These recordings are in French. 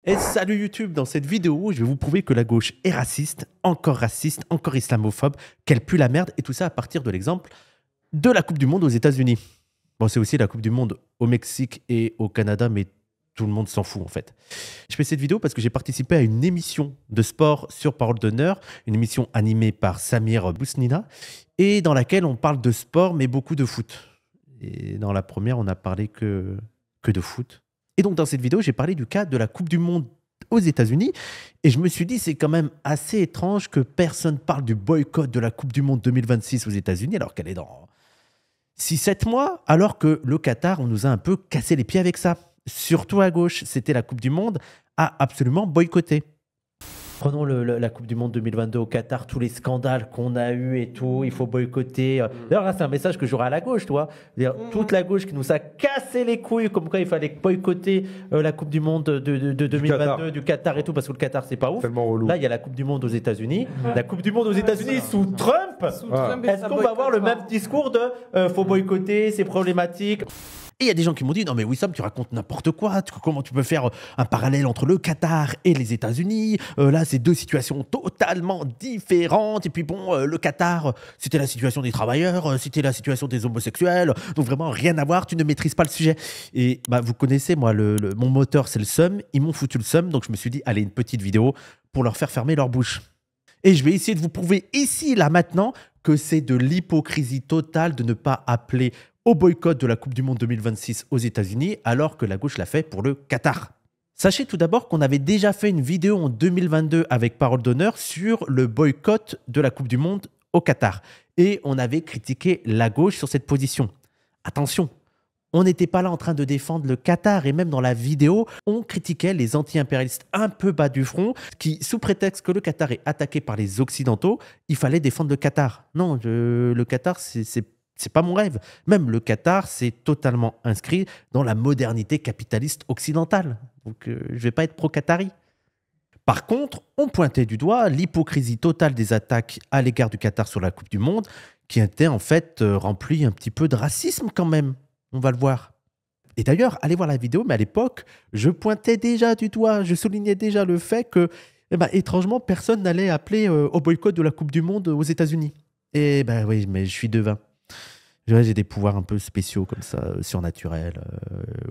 Et salut YouTube, dans cette vidéo, je vais vous prouver que la gauche est raciste, encore islamophobe, qu'elle pue la merde, et tout ça à partir de l'exemple de la Coupe du Monde aux États-Unis. Bon, c'est aussi la Coupe du Monde au Mexique et au Canada, mais tout le monde s'en fout en fait. Je fais cette vidéo parce que j'ai participé à une émission de sport sur Parole d'Honneur, une émission animée par Samir Bousnina, et dans laquelle on parle de sport, mais beaucoup de foot. Et dans la première, on n'a parlé que de foot. Et donc, dans cette vidéo, j'ai parlé du cas de la Coupe du Monde aux États-Unis. Et je me suis dit, c'est quand même assez étrange que personne parle du boycott de la Coupe du Monde 2026 aux États-Unis, alors qu'elle est dans 6-7 mois, alors que le Qatar, on nous a un peu cassé les pieds avec ça. Surtout à gauche, c'était la Coupe du Monde à absolument boycotter. Prenons la Coupe du Monde 2022 au Qatar, tous les scandales qu'on a eus et tout, il faut boycotter. D'ailleurs, là, c'est un message que j'aurai à la gauche, toi. Toute la gauche qui nous a cassé les couilles, comme quoi il fallait boycotter la Coupe du Monde de 2022, du Qatar et tout, parce que le Qatar, c'est pas ouf. Là, il y a la Coupe du Monde aux États-Unis. La Coupe du Monde aux États-Unis sous Trump. Est-ce qu'on va avoir le même discours de faut boycotter, c'est problématique? Et il y a des gens qui m'ont dit, non mais Wissam, tu racontes n'importe quoi, comment tu peux faire un parallèle entre le Qatar et les États-Unis, là c'est deux situations totalement différentes, et puis bon, le Qatar, c'était la situation des travailleurs, c'était la situation des homosexuels, donc vraiment rien à voir, tu ne maîtrises pas le sujet. Et bah, vous connaissez, moi, mon moteur c'est le seum, ils m'ont foutu le seum, donc je me suis dit, allez, une petite vidéo pour leur faire fermer leur bouche. Et je vais essayer de vous prouver ici, là, maintenant, que c'est de l'hypocrisie totale de ne pas appeler au boycott de la Coupe du Monde 2026 aux États-Unis, alors que la gauche l'a fait pour le Qatar. Sachez tout d'abord qu'on avait déjà fait une vidéo en 2022 avec Parole d'Honneur sur le boycott de la Coupe du Monde au Qatar. Et on avait critiqué la gauche sur cette position. Attention, on n'était pas là en train de défendre le Qatar, et même dans la vidéo, on critiquait les anti-impérialistes un peu bas du front qui, sous prétexte que le Qatar est attaqué par les Occidentaux, il fallait défendre le Qatar. Non, le Qatar, c'est pas mon rêve. Même le Qatar, c'est totalement inscrit dans la modernité capitaliste occidentale. Donc, je vais pas être pro-Qatari. Par contre, on pointait du doigt l'hypocrisie totale des attaques à l'égard du Qatar sur la Coupe du Monde, qui était en fait remplie un petit peu de racisme quand même. On va le voir. Et d'ailleurs, allez voir la vidéo, mais à l'époque, je pointais déjà du doigt, je soulignais déjà le fait que, étrangement, personne n'allait appeler au boycott de la Coupe du Monde aux États-Unis. Et ben oui, mais je suis devin. J'ai des pouvoirs un peu spéciaux comme ça, surnaturels,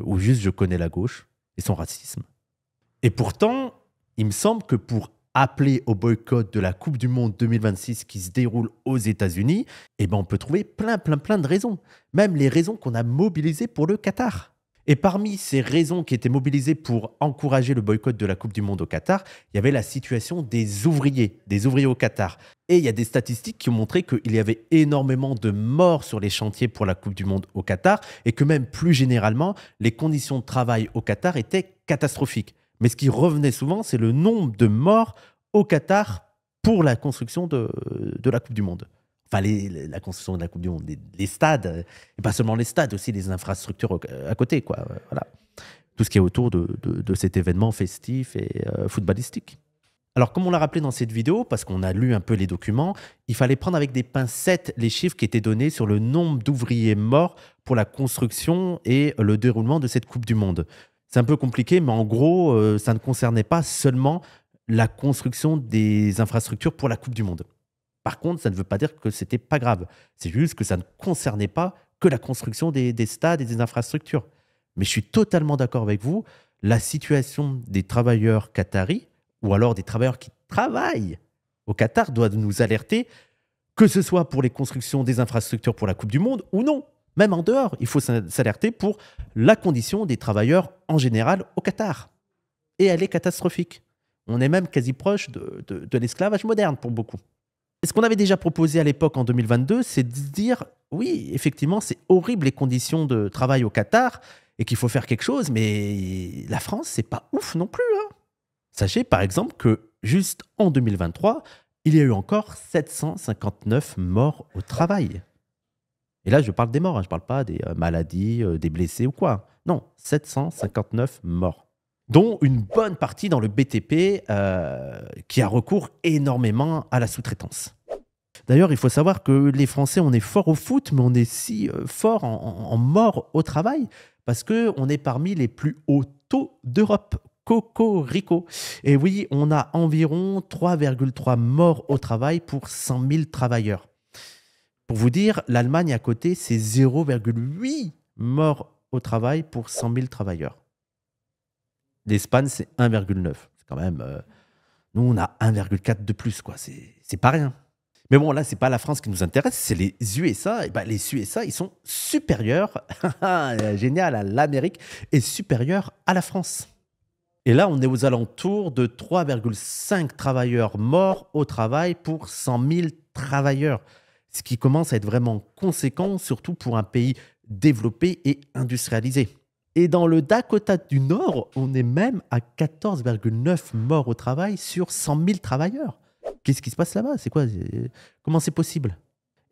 ou juste je connais la gauche et son racisme. Et pourtant, il me semble que pour appeler au boycott de la Coupe du Monde 2026 qui se déroule aux États-Unis, on peut trouver plein de raisons. Même les raisons qu'on a mobilisées pour le Qatar. Et parmi ces raisons qui étaient mobilisées pour encourager le boycott de la Coupe du Monde au Qatar, il y avait la situation des ouvriers au Qatar. Et il y a des statistiques qui ont montré qu'il y avait énormément de morts sur les chantiers pour la Coupe du Monde au Qatar, et que même plus généralement, les conditions de travail au Qatar étaient catastrophiques. Mais ce qui revenait souvent, c'est le nombre de morts au Qatar pour la construction de la Coupe du Monde. Enfin, la construction de la Coupe du Monde, les stades, et pas seulement les stades, aussi les infrastructures à côté, quoi. Voilà. Tout ce qui est autour de cet événement festif et footballistique. Alors, comme on l'a rappelé dans cette vidéo, parce qu'on a lu un peu les documents, il fallait prendre avec des pincettes les chiffres qui étaient donnés sur le nombre d'ouvriers morts pour la construction et le déroulement de cette Coupe du Monde. C'est un peu compliqué, mais en gros, ça ne concernait pas seulement la construction des infrastructures pour la Coupe du Monde. Par contre, ça ne veut pas dire que c'était pas grave. C'est juste que ça ne concernait pas que la construction des stades et des infrastructures. Mais je suis totalement d'accord avec vous, la situation des travailleurs qataris, ou alors des travailleurs qui travaillent au Qatar, doit nous alerter, que ce soit pour les constructions des infrastructures pour la Coupe du Monde ou non. Même en dehors, il faut s'alerter pour la condition des travailleurs en général au Qatar. Et elle est catastrophique. On est même quasi proche de l'esclavage moderne pour beaucoup. Ce qu'on avait déjà proposé à l'époque en 2022, c'est de dire, oui, effectivement, c'est horrible les conditions de travail au Qatar et qu'il faut faire quelque chose, mais la France, c'est pas ouf non plus. Hein. Sachez par exemple que juste en 2023, il y a eu encore 759 morts au travail. Et là, je parle des morts, hein, je ne parle pas des maladies, des blessés ou quoi. Non, 759 morts. Dont une bonne partie dans le BTP qui a recours énormément à la sous-traitance. D'ailleurs, il faut savoir que les Français, on est fort au foot, mais on est si fort en mort au travail parce qu'on est parmi les plus hauts taux d'Europe. Cocorico. Et oui, on a environ 3,3 morts au travail pour 100 000 travailleurs. Pour vous dire, l'Allemagne à côté, c'est 0,8 morts au travail pour 100 000 travailleurs. L'Espagne, c'est 1,9. C'est quand même... nous, on a 1,4 de plus, quoi. C'est pas rien. Mais bon, là, c'est pas la France qui nous intéresse, c'est les USA. Et ben, les USA, ils sont supérieurs, génial, à l'Amérique, et supérieurs à la France. Et là, on est aux alentours de 3,5 travailleurs morts au travail pour 100 000 travailleurs. Ce qui commence à être vraiment conséquent, surtout pour un pays développé et industrialisé. Et dans le Dakota du Nord, on est même à 14,9 morts au travail sur 100 000 travailleurs. Qu'est-ce qui se passe là-bas? C'est quoi? Comment c'est possible?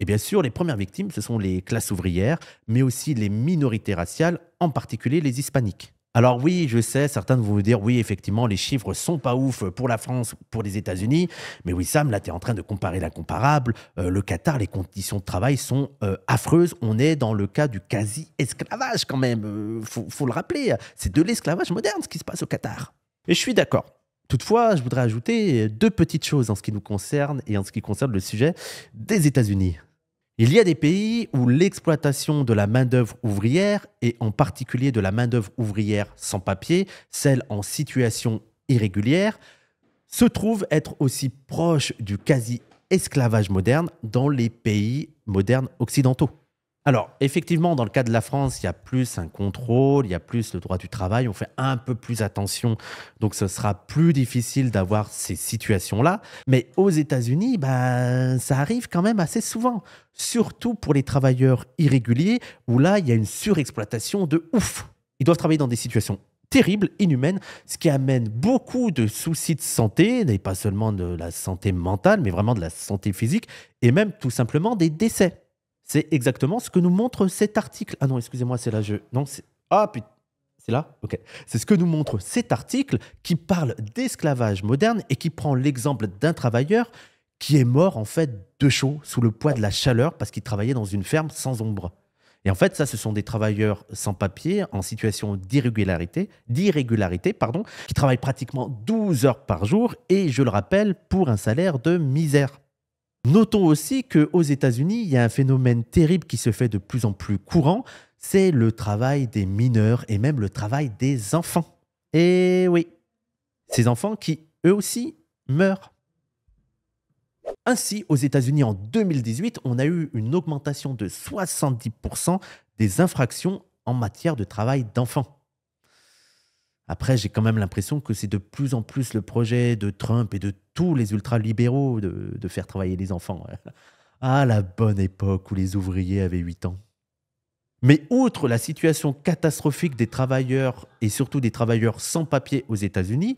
Et bien sûr, les premières victimes, ce sont les classes ouvrières, mais aussi les minorités raciales, en particulier les hispaniques. Alors oui, je sais, certains vont vous dire, oui, effectivement, les chiffres sont pas ouf pour la France, pour les États-Unis, mais oui, Sam, là, tu es en train de comparer l'incomparable. Le Qatar, les conditions de travail sont affreuses. On est dans le cas du quasi-esclavage quand même. Faut le rappeler, c'est de l'esclavage moderne ce qui se passe au Qatar. Et je suis d'accord. Toutefois, je voudrais ajouter deux petites choses en ce qui nous concerne et en ce qui concerne le sujet des États-Unis. Il y a des pays où l'exploitation de la main-d'œuvre ouvrière, et en particulier de la main-d'œuvre ouvrière sans papier, celle en situation irrégulière, se trouve être aussi proche du quasi-esclavage moderne dans les pays modernes occidentaux. Alors, effectivement, dans le cas de la France, il y a plus un contrôle, il y a plus le droit du travail, on fait un peu plus attention, donc ce sera plus difficile d'avoir ces situations-là. Mais aux États-Unis, ça arrive quand même assez souvent, surtout pour les travailleurs irréguliers, où là, il y a une surexploitation de ouf. Ils doivent travailler dans des situations terribles, inhumaines, ce qui amène beaucoup de soucis de santé, et pas seulement de la santé mentale, mais vraiment de la santé physique, et même tout simplement des décès. C'est exactement ce que nous montre cet article. Ah non, excusez-moi, c'est là, non, c'est... Ah putain, c'est là? Ok. C'est ce que nous montre cet article qui parle d'esclavage moderne et qui prend l'exemple d'un travailleur qui est mort en fait de chaud sous le poids de la chaleur parce qu'il travaillait dans une ferme sans ombre. Et en fait, ça, ce sont des travailleurs sans papier, en situation d'irrégularité, qui travaillent pratiquement 12 heures par jour et, je le rappelle, pour un salaire de misère. Notons aussi qu'aux États-Unis, il y a un phénomène terrible qui se fait de plus en plus courant, c'est le travail des mineurs et même le travail des enfants. Et oui, ces enfants qui, eux aussi, meurent. Ainsi, aux États-Unis, en 2018, on a eu une augmentation de 70% des infractions en matière de travail d'enfants. Après, j'ai quand même l'impression que c'est de plus en plus le projet de Trump et de tous les ultralibéraux de faire travailler les enfants. Ah, la bonne époque où les ouvriers avaient 8 ans. Mais outre la situation catastrophique des travailleurs et surtout des travailleurs sans papier aux États-Unis,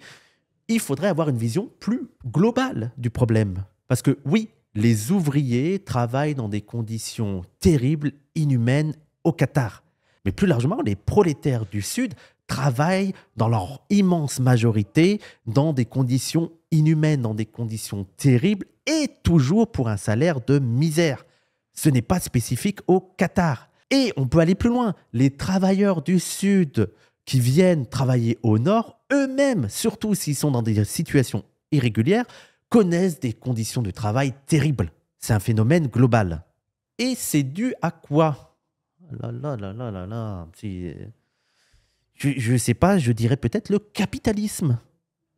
il faudrait avoir une vision plus globale du problème. Parce que oui, les ouvriers travaillent dans des conditions terribles, inhumaines au Qatar. Mais plus largement, les prolétaires du Sud travaillent dans leur immense majorité dans des conditions inhumaines, dans des conditions terribles et toujours pour un salaire de misère. Ce n'est pas spécifique au Qatar. Et on peut aller plus loin. Les travailleurs du Sud qui viennent travailler au Nord, eux-mêmes, surtout s'ils sont dans des situations irrégulières, connaissent des conditions de travail terribles. C'est un phénomène global. Et c'est dû à quoi? Je ne sais pas, je dirais peut-être le capitalisme.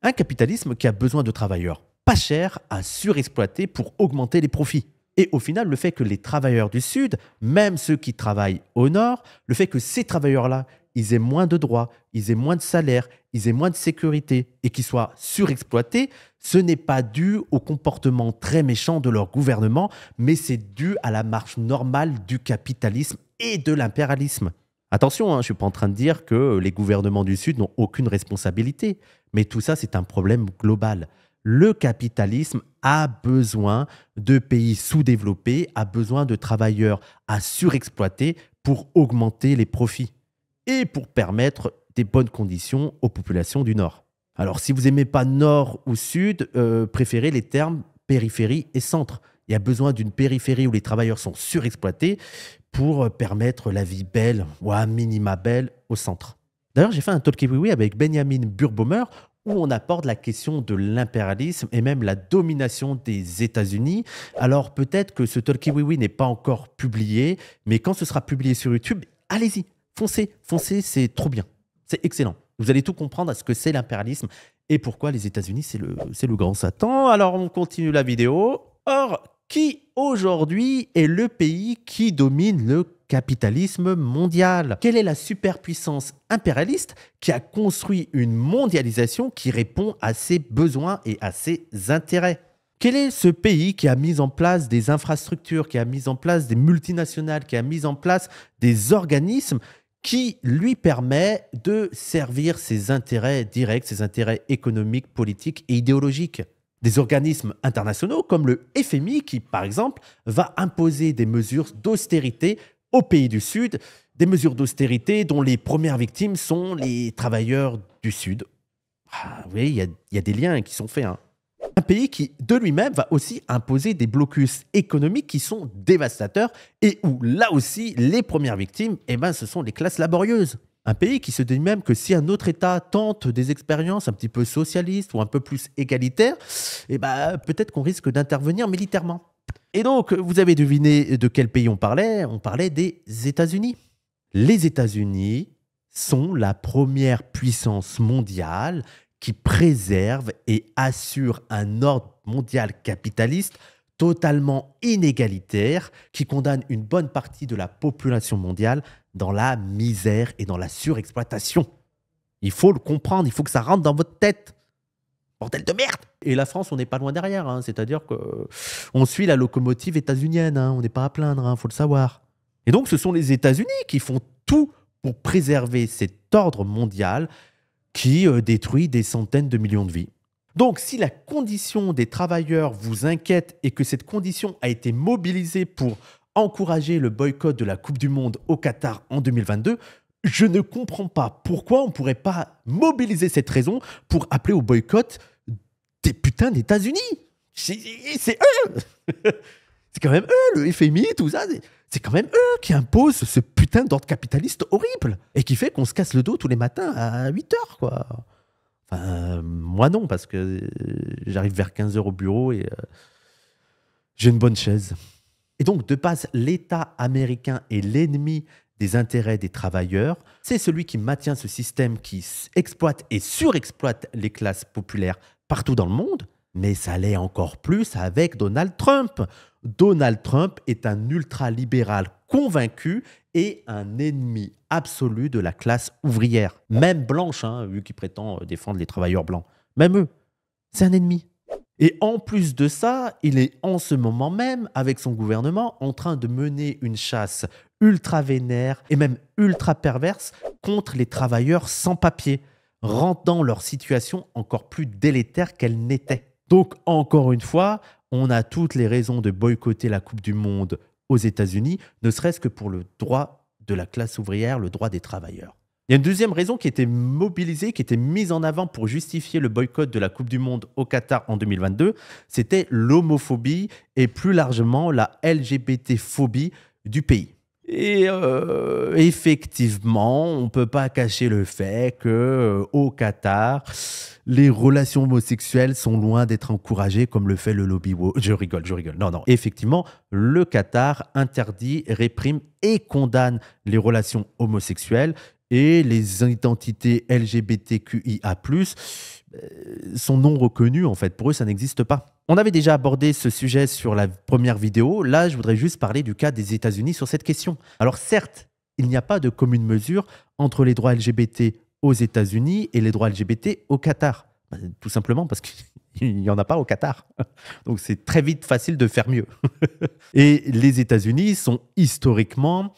Un capitalisme qui a besoin de travailleurs pas chers à surexploiter pour augmenter les profits. Et au final, le fait que les travailleurs du Sud, même ceux qui travaillent au Nord, le fait que ces travailleurs-là, ils aient moins de droits, ils aient moins de salaire, ils aient moins de sécurité et qu'ils soient surexploités, ce n'est pas dû au comportement très méchant de leur gouvernement, mais c'est dû à la marche normale du capitalisme et de l'impérialisme. Attention, je ne suis pas en train de dire que les gouvernements du Sud n'ont aucune responsabilité, mais tout ça, c'est un problème global. Le capitalisme a besoin de pays sous-développés, a besoin de travailleurs à surexploiter pour augmenter les profits et pour permettre des bonnes conditions aux populations du Nord. Alors, si vous n'aimez pas Nord ou Sud, préférez les termes périphérie et centre. Il y a besoin d'une périphérie où les travailleurs sont surexploités pour permettre la vie belle, ou à minima belle, au centre. D'ailleurs, j'ai fait un Talkie Oui avec Benjamin Burbaumer où on aborde la question de l'impérialisme et même la domination des États-Unis. Alors peut-être que ce Talkie Oui n'est pas encore publié, mais quand ce sera publié sur YouTube, allez-y, foncez, foncez, c'est trop bien, c'est excellent. Vous allez tout comprendre à ce que c'est l'impérialisme et pourquoi les États-Unis, c'est le grand Satan. Alors on continue la vidéo. Or, qui aujourd'hui est le pays qui domine le capitalisme mondial? Quelle est la superpuissance impérialiste qui a construit une mondialisation qui répond à ses besoins et à ses intérêts? Quel est ce pays qui a mis en place des infrastructures, qui a mis en place des multinationales, qui a mis en place des organismes qui lui permet de servir ses intérêts directs, ses intérêts économiques, politiques et idéologiques? Des organismes internationaux comme le FMI qui, par exemple, va imposer des mesures d'austérité aux pays du Sud, des mesures d'austérité dont les premières victimes sont les travailleurs du Sud. Ah, vous voyez, il y a des liens qui sont faits. Hein. Un pays qui, de lui-même, va aussi imposer des blocus économiques qui sont dévastateurs et où, là aussi, les premières victimes, ce sont les classes laborieuses. Un pays qui se dit même que si un autre État tente des expériences un petit peu socialistes ou un peu plus égalitaires, peut-être qu'on risque d'intervenir militairement. Et donc, vous avez deviné de quel pays on parlait des États-Unis. Les États-Unis sont la première puissance mondiale qui préserve et assure un ordre mondial capitaliste totalement inégalitaire, qui condamne une bonne partie de la population mondiale dans la misère et dans la surexploitation. Il faut le comprendre, il faut que ça rentre dans votre tête. Bordel de merde! Et la France, on n'est pas loin derrière, hein. C'est-à-dire qu'on suit la locomotive états-unienne, hein. On n'est pas à plaindre, il faut le savoir. Et donc, ce sont les États-Unis qui font tout pour préserver cet ordre mondial qui détruit des centaines de millions de vies. Donc, si la condition des travailleurs vous inquiète et que cette condition a été mobilisée pour encourager le boycott de la Coupe du Monde au Qatar en 2022, je ne comprends pas pourquoi on ne pourrait pas mobiliser cette raison pour appeler au boycott des putains d'États-Unis. C'est eux. C'est quand même eux, le FMI, tout ça. C'est quand même eux qui imposent ce putain d'ordre capitaliste horrible et qui fait qu'on se casse le dos tous les matins à 8 heures, quoi. Enfin, moi non, parce que j'arrive vers 15 heures au bureau et j'ai une bonne chaise. Et donc, de base, l'État américain est l'ennemi des intérêts des travailleurs. C'est celui qui maintient ce système qui exploite et surexploite les classes populaires partout dans le monde. Mais ça l'est encore plus avec Donald Trump. Donald Trump est un ultralibéral convaincu et un ennemi absolu de la classe ouvrière. Même blanche, hein, vu qu'il prétend défendre les travailleurs blancs. Même eux, c'est un ennemi. Et en plus de ça, il est en ce moment même, avec son gouvernement, en train de mener une chasse ultra vénère et même ultra perverse contre les travailleurs sans papier, rendant leur situation encore plus délétère qu'elle n'était. Donc, encore une fois, on a toutes les raisons de boycotter la Coupe du Monde aux États-Unis, ne serait-ce que pour le droit de la classe ouvrière, le droit des travailleurs. Il y a une deuxième raison qui était mobilisée, qui était mise en avant pour justifier le boycott de la Coupe du Monde au Qatar en 2022, c'était l'homophobie et plus largement la LGBT-phobie du pays. Et effectivement, on ne peut pas cacher le fait qu'au Qatar, les relations homosexuelles sont loin d'être encouragées comme le fait le lobby woke. Je rigole. Non. Effectivement, le Qatar interdit, réprime et condamne les relations homosexuelles et les identités LGBTQIA+, sont non reconnues en fait. Pour eux, ça n'existe pas. On avait déjà abordé ce sujet sur la première vidéo. Là, je voudrais juste parler du cas des États-Unis sur cette question. Alors certes, il n'y a pas de commune mesure entre les droits LGBT aux États-Unis et les droits LGBT au Qatar. Tout simplement parce qu'il n'y en a pas au Qatar. Donc c'est très vite facile de faire mieux. Et les États-Unis sont historiquement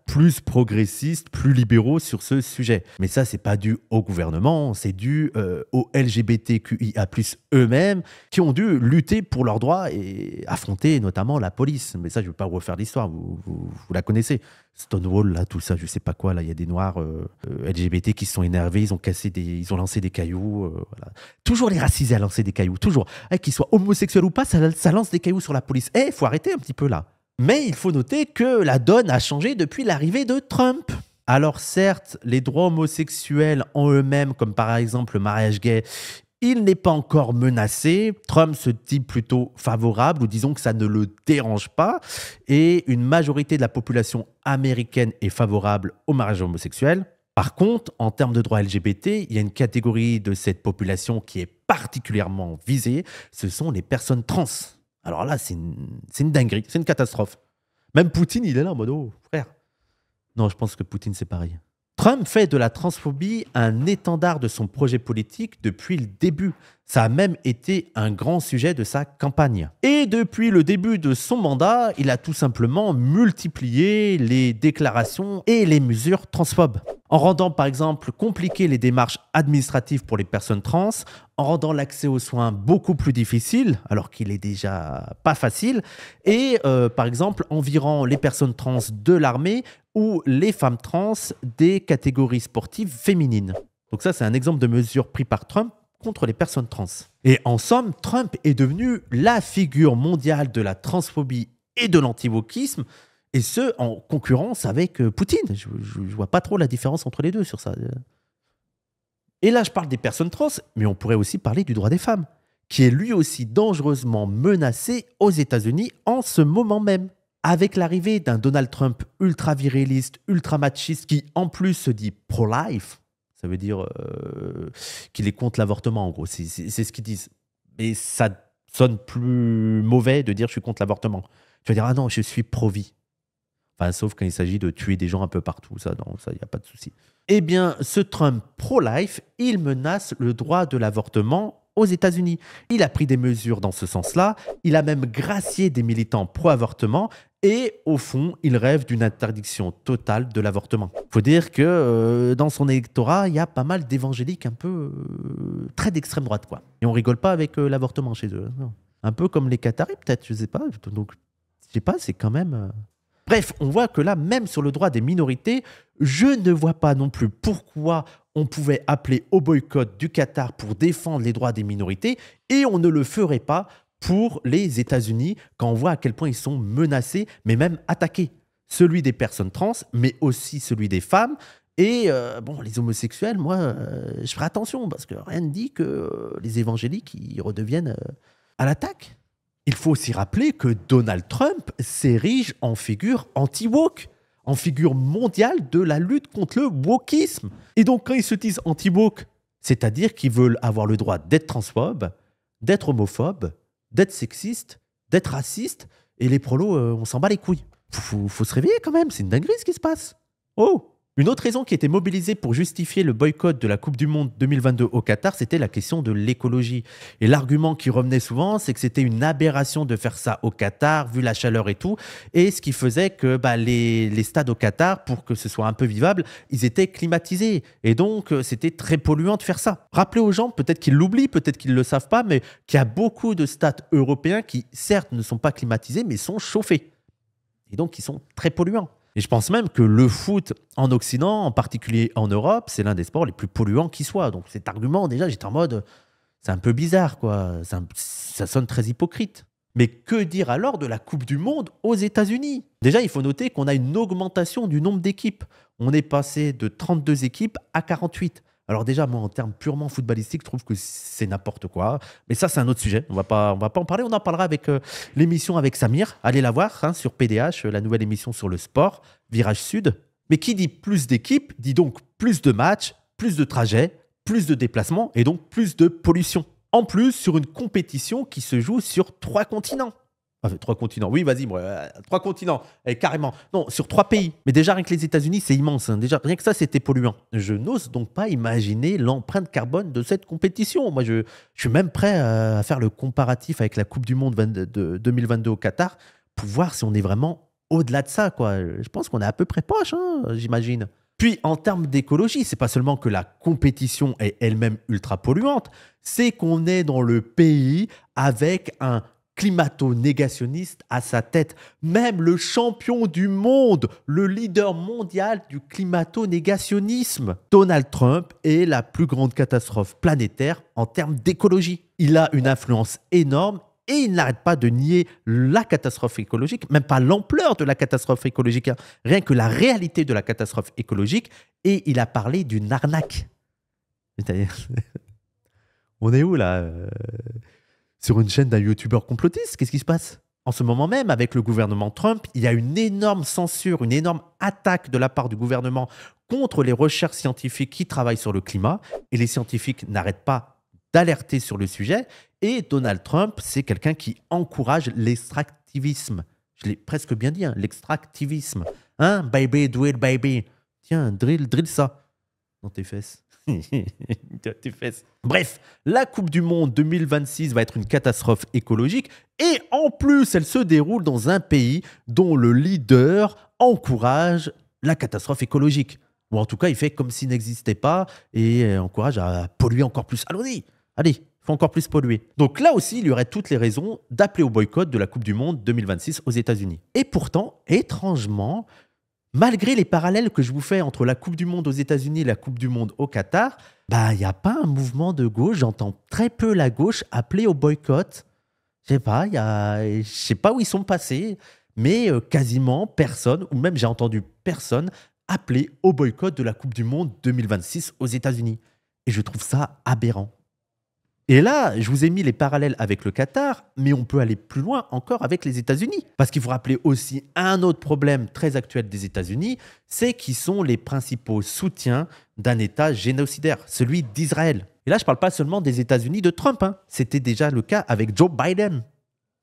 plus progressistes, plus libéraux sur ce sujet. Mais ça, c'est pas dû au gouvernement, c'est dû aux LGBTQIA+, eux-mêmes, qui ont dû lutter pour leurs droits et affronter notamment la police. Mais ça, je ne veux pas refaire l'histoire, vous la connaissez. Stonewall, là, tout ça, je sais pas quoi, là, il y a des noirs LGBT qui se sont énervés, ils ont lancé des cailloux. Voilà. Toujours les racisés à lancer des cailloux, toujours. Qu'ils soient homosexuels ou pas, ça lance des cailloux sur la police. Faut arrêter un petit peu là. Mais il faut noter que la donne a changé depuis l'arrivée de Trump. Alors certes, les droits homosexuels en eux-mêmes, comme par exemple le mariage gay, il n'est pas encore menacé. Trump se dit plutôt favorable, ou disons que ça ne le dérange pas. Et une majorité de la population américaine est favorable au mariage homosexuel. Par contre, en termes de droits LGBT, il y a une catégorie de cette population qui est particulièrement visée. Ce sont les personnes trans. Alors là, c'est une dinguerie, c'est une catastrophe. Même Poutine, il est là en mode « Oh, frère ». Non, je pense que Poutine, c'est pareil. Trump fait de la transphobie un étendard de son projet politique depuis le début. Ça a même été un grand sujet de sa campagne. Et depuis le début de son mandat, il a tout simplement multiplié les déclarations et les mesures transphobes. En rendant par exemple compliquées les démarches administratives pour les personnes trans, en rendant l'accès aux soins beaucoup plus difficile, alors qu'il est déjà pas facile, et par exemple en virant les personnes trans de l'armée ou les femmes trans des catégories sportives féminines. Donc ça, c'est un exemple de mesure prise par Trump contre les personnes trans. Et en somme, Trump est devenu la figure mondiale de la transphobie et de l'anti-wokisme, et ce, en concurrence avec Poutine. Je ne vois pas trop la différence entre les deux sur ça. Et là, je parle des personnes trans, mais on pourrait aussi parler du droit des femmes, qui est lui aussi dangereusement menacé aux États-Unis en ce moment même. Avec l'arrivée d'un Donald Trump ultra-viriliste, ultra-machiste, qui en plus se dit pro-life, ça veut dire qu'il est contre l'avortement en gros, c'est ce qu'ils disent. Et ça sonne plus mauvais de dire je suis contre l'avortement. Tu vas dire ah non, je suis pro-vie. Enfin, sauf quand il s'agit de tuer des gens un peu partout, ça, non, ça, il n'y a pas de souci. Eh bien, ce Trump pro-life, il menace le droit de l'avortement aux États-Unis. Il a pris des mesures dans ce sens-là, il a même gracié des militants pro-avortement et au fond, il rêve d'une interdiction totale de l'avortement. Il faut dire que dans son électorat, il y a pas mal d'évangéliques un peu très d'extrême droite, quoi. Et on rigole pas avec l'avortement chez eux. Non. Un peu comme les Qataris, peut-être, je sais pas. Donc, je sais pas, c'est quand même... Bref, on voit que là, même sur le droit des minorités, je ne vois pas non plus pourquoi on pouvait appeler au boycott du Qatar pour défendre les droits des minorités et on ne le ferait pas pour les États-Unis quand on voit à quel point ils sont menacés, mais même attaqués. Celui des personnes trans, mais aussi celui des femmes. Et bon, les homosexuels, moi, je ferai attention parce que rien ne dit que les évangéliques, ils redeviennent à l'attaque. Il faut aussi rappeler que Donald Trump s'érige en figure anti-woke, en figure mondiale de la lutte contre le wokisme. Et donc, quand ils se disent anti-woke, c'est-à-dire qu'ils veulent avoir le droit d'être transphobes, d'être homophobes, d'être sexistes, d'être racistes, et les prolos, on s'en bat les couilles. Faut se réveiller quand même, c'est une dinguerie ce qui se passe. Oh! Une autre raison qui était mobilisée pour justifier le boycott de la Coupe du Monde 2022 au Qatar, c'était la question de l'écologie. Et l'argument qui revenait souvent, c'est que c'était une aberration de faire ça au Qatar, vu la chaleur et tout. Et ce qui faisait que les stades au Qatar, pour que ce soit un peu vivable, ils étaient climatisés. Et donc, c'était très polluant de faire ça. Rappelez aux gens, peut-être qu'ils l'oublient, peut-être qu'ils ne le savent pas, mais qu'il y a beaucoup de stades européens qui, certes, ne sont pas climatisés, mais sont chauffés. Et donc, ils sont très polluants. Et je pense même que le foot en Occident, en particulier en Europe, c'est l'un des sports les plus polluants qui soit. Donc cet argument, déjà, j'étais en mode, c'est un peu bizarre, quoi. Ça sonne très hypocrite. Mais que dire alors de la Coupe du Monde aux États-Unis? Déjà, il faut noter qu'on a une augmentation du nombre d'équipes. On est passé de 32 équipes à 48. Alors déjà, moi, en termes purement footballistiques, je trouve que c'est n'importe quoi. Mais ça, c'est un autre sujet. On va pas en parler. On en parlera avec l'émission avec Samir. Allez la voir sur PDH, la nouvelle émission sur le sport, Virage Sud. Mais qui dit plus d'équipes, dit donc plus de matchs, plus de trajets, plus de déplacements et donc plus de pollution. En plus, sur une compétition qui se joue sur 3 continents. Enfin, 3 continents, oui, vas-y, 3 continents, carrément. Non, sur 3 pays. Mais déjà, rien que les États-Unis, c'est immense. Hein. Déjà, rien que ça, c'était polluant. Je n'ose donc pas imaginer l'empreinte carbone de cette compétition. Moi, je suis même prêt à faire le comparatif avec la Coupe du Monde de 2022 au Qatar pour voir si on est vraiment au-delà de ça, quoi. Je pense qu'on est à peu près proche, hein, j'imagine. Puis, en termes d'écologie, c'est pas seulement que la compétition est elle-même ultra polluante, c'est qu'on est dans le pays avec un climato-négationniste à sa tête. Même le champion du monde, le leader mondial du climato-négationnisme, Donald Trump, est la plus grande catastrophe planétaire en termes d'écologie. Il a une influence énorme et il n'arrête pas de nier la catastrophe écologique, même pas l'ampleur de la catastrophe écologique, hein, rien que la réalité de la catastrophe écologique, et il a parlé d'une arnaque. C'est-à-dire, on est où là sur une chaîne d'un youtubeur complotiste? Qu'est-ce qui se passe? En ce moment même, avec le gouvernement Trump, il y a une énorme censure, une énorme attaque de la part du gouvernement contre les recherches scientifiques qui travaillent sur le climat. Et les scientifiques n'arrêtent pas d'alerter sur le sujet. Et Donald Trump, c'est quelqu'un qui encourage l'extractivisme. Je l'ai presque bien dit, hein, l'extractivisme. Hein, baby, do it, baby. Tiens, drill ça dans tes fesses. Tes fesses. Bref, la Coupe du Monde 2026 va être une catastrophe écologique et en plus, elle se déroule dans un pays dont le leader encourage la catastrophe écologique. Ou en tout cas, il fait comme s'il n'existait pas et encourage à polluer encore plus. Allons-y, allez, il faut encore plus polluer. Donc là aussi, il y aurait toutes les raisons d'appeler au boycott de la Coupe du Monde 2026 aux États-Unis. Et pourtant, étrangement, malgré les parallèles que je vous fais entre la Coupe du Monde aux États-Unis et la Coupe du Monde au Qatar, il n'y a pas un mouvement de gauche. J'entends très peu la gauche appeler au boycott. Je ne sais pas où ils sont passés, mais quasiment personne, ou même j'ai entendu personne, appeler au boycott de la Coupe du Monde 2026 aux États-Unis. Et je trouve ça aberrant. Et là, je vous ai mis les parallèles avec le Qatar, mais on peut aller plus loin encore avec les États-Unis. Parce qu'il faut rappeler aussi un autre problème très actuel des États-Unis, c'est qu'ils sont les principaux soutiens d'un État génocidaire, celui d'Israël. Et là, je ne parle pas seulement des États-Unis de Trump, hein. C'était déjà le cas avec Joe Biden.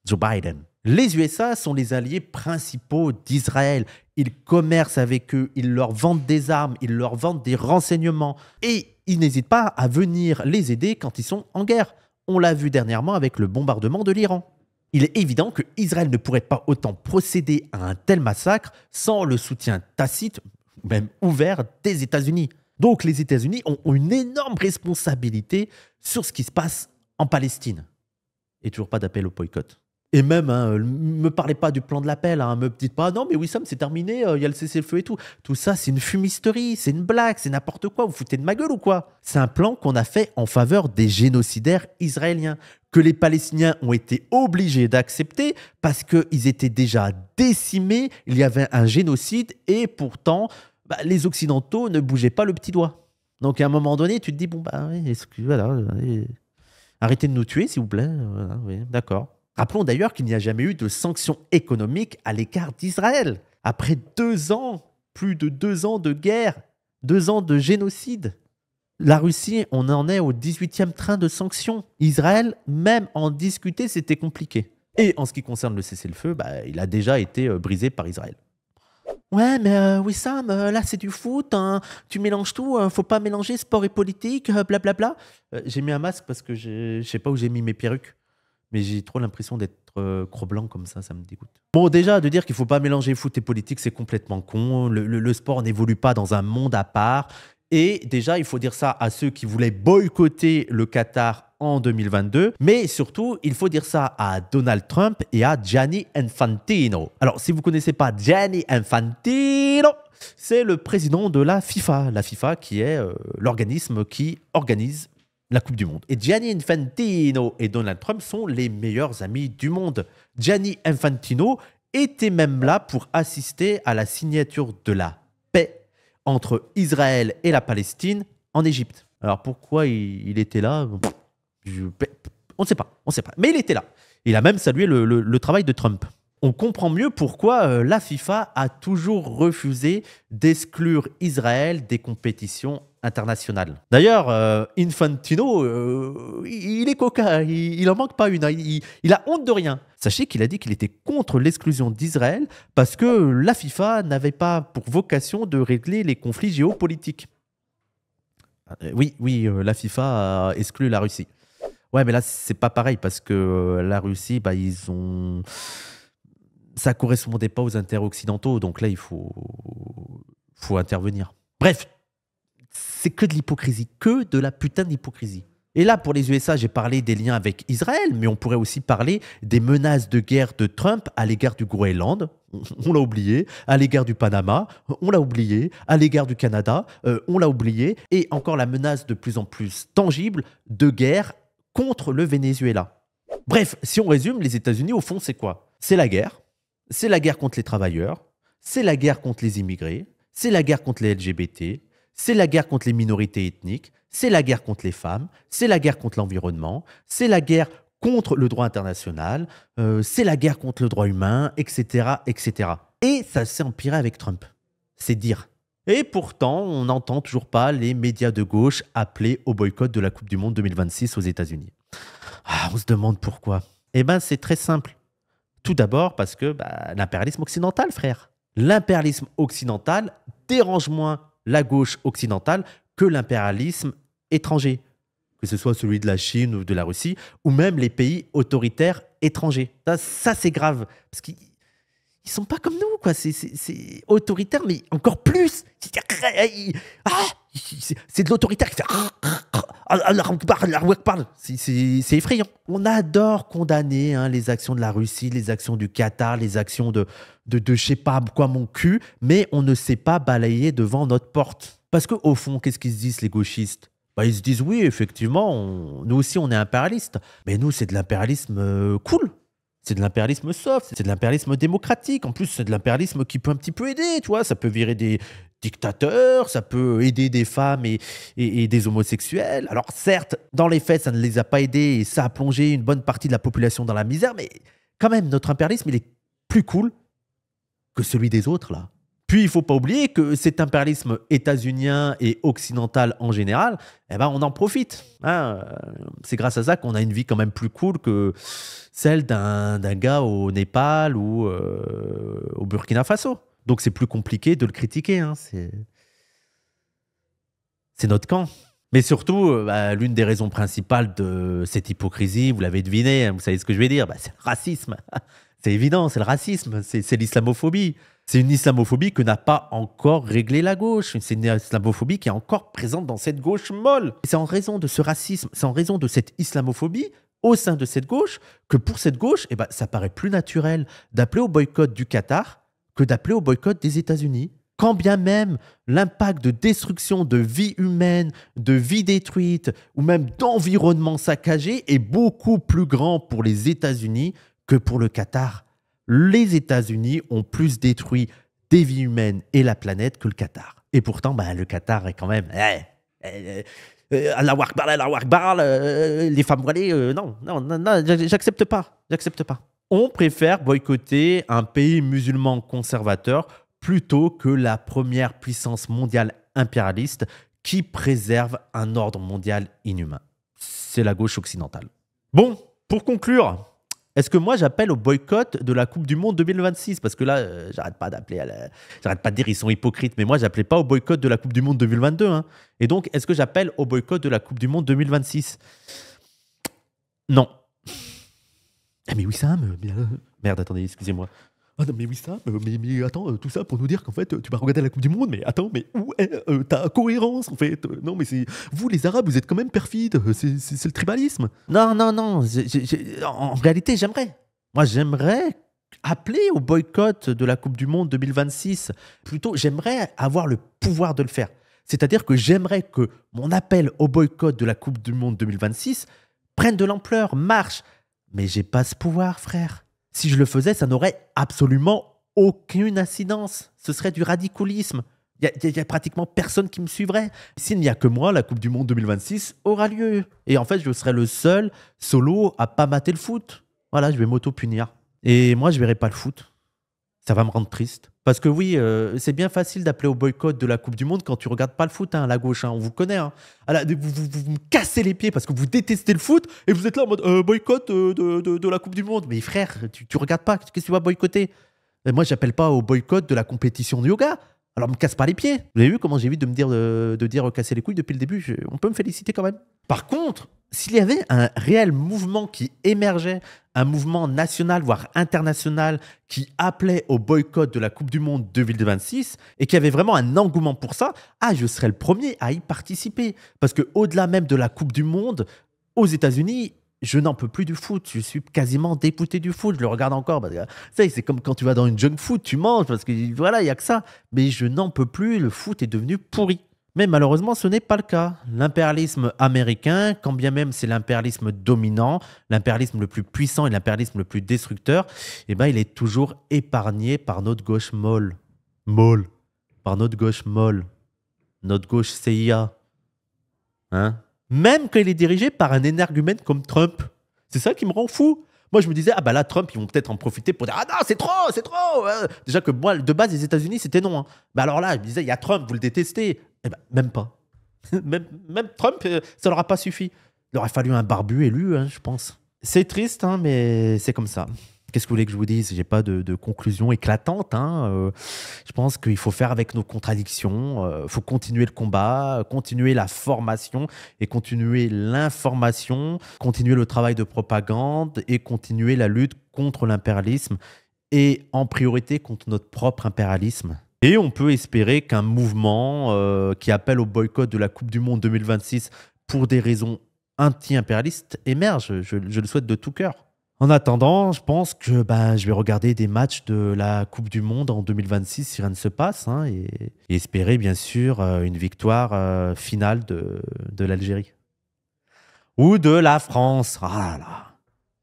Joe Biden. Les USA sont les alliés principaux d'Israël. Ils commercent avec eux, ils leur vendent des armes, ils leur vendent des renseignements. Et ils n'hésitent pas à venir les aider quand ils sont en guerre. On l'a vu dernièrement avec le bombardement de l'Iran. Il est évident que Israël ne pourrait pas autant procéder à un tel massacre sans le soutien tacite, même ouvert, des États-Unis. Donc les États-Unis ont une énorme responsabilité sur ce qui se passe en Palestine. Et toujours pas d'appel au boycott. Et même, ne me parlez pas du plan de l'appel, ne me dites pas « Non, mais Wissam, c'est terminé, il y a le cessez-le-feu et tout. » Tout ça, c'est une fumisterie, c'est une blague, c'est n'importe quoi, vous foutez de ma gueule ou quoi? C'est un plan qu'on a fait en faveur des génocidaires israéliens, que les Palestiniens ont été obligés d'accepter parce qu'ils étaient déjà décimés, il y avait un génocide et pourtant, les Occidentaux ne bougeaient pas le petit doigt. Donc à un moment donné, tu te dis « Bon, arrêtez de nous tuer, s'il vous plaît. » Oui, d'accord. Rappelons d'ailleurs qu'il n'y a jamais eu de sanctions économiques à l'égard d'Israël. Après 2 ans, plus de 2 ans de guerre, 2 ans de génocide. La Russie, on en est au 18e train de sanctions. Israël, même en discuter, c'était compliqué. Et en ce qui concerne le cessez-le-feu, il a déjà été brisé par Israël. Ouais, mais Wissam, là c'est du foot, hein, tu mélanges tout, faut pas mélanger sport et politique, blablabla. J'ai mis un masque parce que je sais pas où j'ai mis mes perruques. Mais j'ai trop l'impression d'être Cro-Blanc comme ça me dégoûte. Bon, déjà, de dire qu'il ne faut pas mélanger foot et politique, c'est complètement con. Le sport n'évolue pas dans un monde à part. Et déjà, il faut dire ça à ceux qui voulaient boycotter le Qatar en 2022. Mais surtout, il faut dire ça à Donald Trump et à Gianni Infantino. Alors, si vous ne connaissez pas Gianni Infantino, c'est le président de la FIFA. La FIFA qui est l'organisme qui organise la Coupe du Monde. Et Gianni Infantino et Donald Trump sont les meilleurs amis du monde. Gianni Infantino était même là pour assister à la signature de la paix entre Israël et la Palestine en Égypte. Alors pourquoi il était là? On ne sait pas. Mais il était là. Il a même salué le travail de Trump. On comprend mieux pourquoi la FIFA a toujours refusé d'exclure Israël des compétitions internationales. D'ailleurs, Infantino, il est coquin, il en manque pas une. Il a honte de rien. Sachez qu'il a dit qu'il était contre l'exclusion d'Israël parce que la FIFA n'avait pas pour vocation de régler les conflits géopolitiques. Oui, la FIFA a exclu la Russie. Ouais, mais là, c'est pas pareil parce que la Russie, ça correspondait pas aux intérêts occidentaux, donc là, il faut intervenir. Bref, c'est que de l'hypocrisie, que de la putain d'hypocrisie. Et là, pour les USA, j'ai parlé des liens avec Israël, mais on pourrait aussi parler des menaces de guerre de Trump à l'égard du Groenland, on l'a oublié, à l'égard du Panama, on l'a oublié, à l'égard du Canada, on l'a oublié, et encore la menace de plus en plus tangible de guerre contre le Venezuela. Bref, si on résume, les États-Unis, au fond, c'est quoi? C'est la guerre. C'est la guerre contre les travailleurs. C'est la guerre contre les immigrés. C'est la guerre contre les LGBT. C'est la guerre contre les minorités ethniques. C'est la guerre contre les femmes. C'est la guerre contre l'environnement. C'est la guerre contre le droit international. C'est la guerre contre le droit humain, etc., etc. Et ça s'est empiré avec Trump. C'est dire. Et pourtant, on n'entend toujours pas les médias de gauche appeler au boycott de la Coupe du Monde 2026 aux États-Unis. Ah, on se demande pourquoi. Eh bien, c'est très simple. Tout d'abord parce que l'impérialisme occidental, frère. L'impérialisme occidental dérange moins la gauche occidentale que l'impérialisme étranger. Que ce soit celui de la Chine ou de la Russie, ou même les pays autoritaires étrangers. Ça c'est grave. Parce qu'ils ne sont pas comme nous, quoi. C'est autoritaire, mais encore plus. C'est de l'autoritaire qui fait... C'est effrayant. On adore condamner les actions de la Russie, les actions du Qatar, les actions de je sais pas quoi mon cul, mais on ne sait pas balayer devant notre porte. Parce qu'au fond, qu'est-ce qu'ils se disent les gauchistes? Ils se disent oui, effectivement, nous aussi on est impérialistes, mais nous c'est de l'impérialisme cool. C'est de l'impérialisme soft, c'est de l'impérialisme démocratique. En plus, c'est de l'impérialisme qui peut un petit peu aider, tu vois. Ça peut virer des dictateurs, ça peut aider des femmes et des homosexuels. Alors certes, dans les faits, ça ne les a pas aidés et ça a plongé une bonne partie de la population dans la misère, mais quand même, notre impérialisme, il est plus cool que celui des autres, là. Puis, il ne faut pas oublier que cet impérialisme états-unien et occidental en général, on en profite. C'est grâce à ça qu'on a une vie quand même plus cool que celle d'un gars au Népal ou au Burkina Faso. Donc, c'est plus compliqué de le critiquer. C'est notre camp. Mais surtout, l'une des raisons principales de cette hypocrisie, vous l'avez deviné, vous savez ce que je vais dire, c'est le racisme. C'est évident, c'est le racisme, c'est l'islamophobie. C'est une islamophobie que n'a pas encore réglée la gauche. C'est une islamophobie qui est encore présente dans cette gauche molle. C'est en raison de ce racisme, c'est en raison de cette islamophobie au sein de cette gauche que pour cette gauche, ça paraît plus naturel d'appeler au boycott du Qatar que d'appeler au boycott des États-Unis. Quand bien même l'impact de destruction de vies humaines, de vies détruites ou même d'environnement saccagé est beaucoup plus grand pour les États-Unis que pour le Qatar. Les États-Unis ont plus détruit des vies humaines et la planète que le Qatar. Et pourtant, le Qatar est quand même... Allahu Akbar, Allahu Akbar, les femmes voilées, non, j'accepte pas. On préfère boycotter un pays musulman conservateur plutôt que la première puissance mondiale impérialiste qui préserve un ordre mondial inhumain. C'est la gauche occidentale. Bon, pour conclure... Est-ce que moi, j'appelle au boycott de la Coupe du Monde 2026? Parce que là, j'arrête pas j'arrête pas de dire ils sont hypocrites, mais moi, j'appelais pas au boycott de la Coupe du Monde 2022. Et donc, est-ce que j'appelle au boycott de la Coupe du Monde 2026? Non. Ah mais oui, ça, merde, attendez, excusez-moi. Ah non, mais oui, ça, mais attends, tout ça pour nous dire qu'en fait, tu vas regarder la Coupe du Monde, mais attends, mais où est ta cohérence, en fait? Non, mais c'est... Vous, les Arabes, vous êtes quand même perfides, c'est le tribalisme. Non, en réalité, j'aimerais. Moi, j'aimerais appeler au boycott de la Coupe du Monde 2026. Plutôt, j'aimerais avoir le pouvoir de le faire. C'est-à-dire que j'aimerais que mon appel au boycott de la Coupe du Monde 2026 prenne de l'ampleur, marche. Mais j'ai pas ce pouvoir, frère. Si je le faisais, ça n'aurait absolument aucune incidence. Ce serait du radicalisme. Il y a pratiquement personne qui me suivrait. S'il n'y a que moi, la Coupe du Monde 2026 aura lieu. Et en fait, je serai le seul solo à pas mater le foot. Voilà, je vais m'auto-punir. Et moi, je verrai pas le foot. Ça va me rendre triste. Parce que oui, c'est bien facile d'appeler au boycott de la Coupe du Monde quand tu regardes pas le foot, la gauche. On vous connaît. Alors, vous me cassez les pieds parce que vous détestez le foot et vous êtes là en mode boycott de la Coupe du Monde. Mais frère, tu regardes pas. Qu'est-ce que tu vas boycotter? Et moi, j'appelle pas au boycott de la compétition de yoga. Alors, me casse pas les pieds. Vous avez vu comment j'évite de dire casser les couilles depuis le début? On peut me féliciter quand même. Par contre, s'il y avait un réel mouvement qui émergeait, un mouvement national, voire international, qui appelait au boycott de la Coupe du Monde 2026 et qui avait vraiment un engouement pour ça, je serais le premier à y participer. Parce qu'au-delà même de la Coupe du Monde, aux États-Unis, je n'en peux plus du foot. Je suis quasiment dégoûté du foot. Je le regarde encore. Parce que, c'est comme quand tu vas dans une junk food, tu manges parce que voilà, il n'y a que ça. Mais je n'en peux plus. Le foot est devenu pourri. Mais malheureusement, ce n'est pas le cas. L'impérialisme américain, quand bien même c'est l'impérialisme dominant, l'impérialisme le plus puissant et l'impérialisme le plus destructeur, eh ben, il est toujours épargné par notre gauche molle. Molle. Par notre gauche molle. Notre gauche CIA. Hein? Même quand il est dirigé par un énergumène comme Trump. C'est ça qui me rend fou. Moi, je me disais, ah bah là, Trump, ils vont peut-être en profiter pour dire, ah non, c'est trop, c'est trop. Déjà que moi, de base, les États-Unis, c'était non. Hein. Bah alors là, je me disais, il y a Trump, vous le détestez. Eh ben, même pas. Même Trump, ça leur a pas suffi. Il aurait fallu un barbu élu, hein, je pense. C'est triste, hein, mais c'est comme ça. Qu'est-ce que vous voulez que je vous dise? J'ai pas de conclusion éclatante. Hein. Je pense qu'il faut faire avec nos contradictions. Il faut continuer le combat, continuer la formation et continuer l'information, continuer le travail de propagande et continuer la lutte contre l'impérialisme et en priorité contre notre propre impérialisme. Et on peut espérer qu'un mouvement qui appelle au boycott de la Coupe du Monde 2026 pour des raisons anti-impérialistes émerge. Je le souhaite de tout cœur. En attendant, je pense que je vais regarder des matchs de la Coupe du Monde en 2026 si rien ne se passe hein, et espérer bien sûr une victoire finale de l'Algérie. Ou de la France. Ah là là.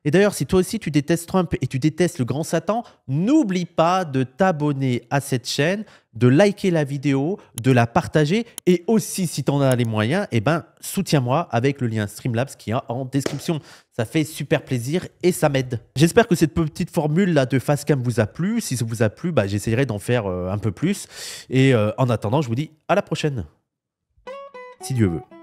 Et d'ailleurs, si toi aussi tu détestes Trump et tu détestes le grand Satan, n'oublie pas de t'abonner à cette chaîne, de liker la vidéo, de la partager et aussi, si tu en as les moyens, soutiens-moi avec le lien Streamlabs qui est en description. Ça fait super plaisir et ça m'aide. J'espère que cette petite formule là de Facecam vous a plu. Si ça vous a plu, j'essaierai d'en faire un peu plus. Et en attendant, je vous dis à la prochaine, si Dieu veut.